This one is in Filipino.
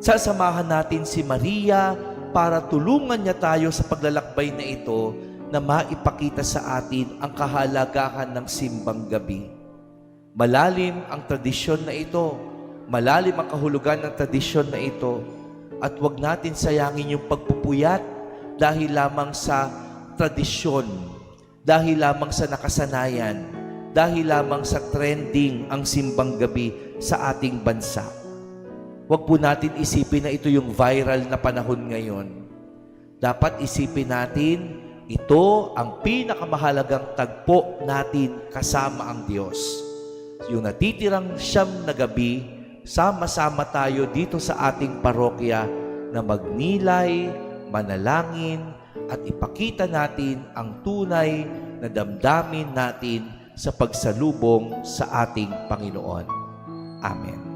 Sasamahan natin si Maria para tulungan niya tayo sa paglalakbay na ito na maipakita sa atin ang kahalagahan ng simbang gabi. Malalim ang tradisyon na ito, malalim ang kahulugan ng tradisyon na ito, at huwag natin sayangin yung pagpupuyat dahil lamang sa tradisyon, dahil lamang sa nakasanayan, dahil lamang sa trending ang simbang gabi sa ating bansa. Huwag po natin isipin na ito yung viral na panahon ngayon. Dapat isipin natin, ito ang pinakamahalagang tagpo natin kasama ang Diyos. Yung natitirang siyam na gabi, sama-sama tayo dito sa ating parokya na magnilay, manalangin, at ipakita natin ang tunay na damdamin natin sa pagsalubong sa ating Panginoon. Amen.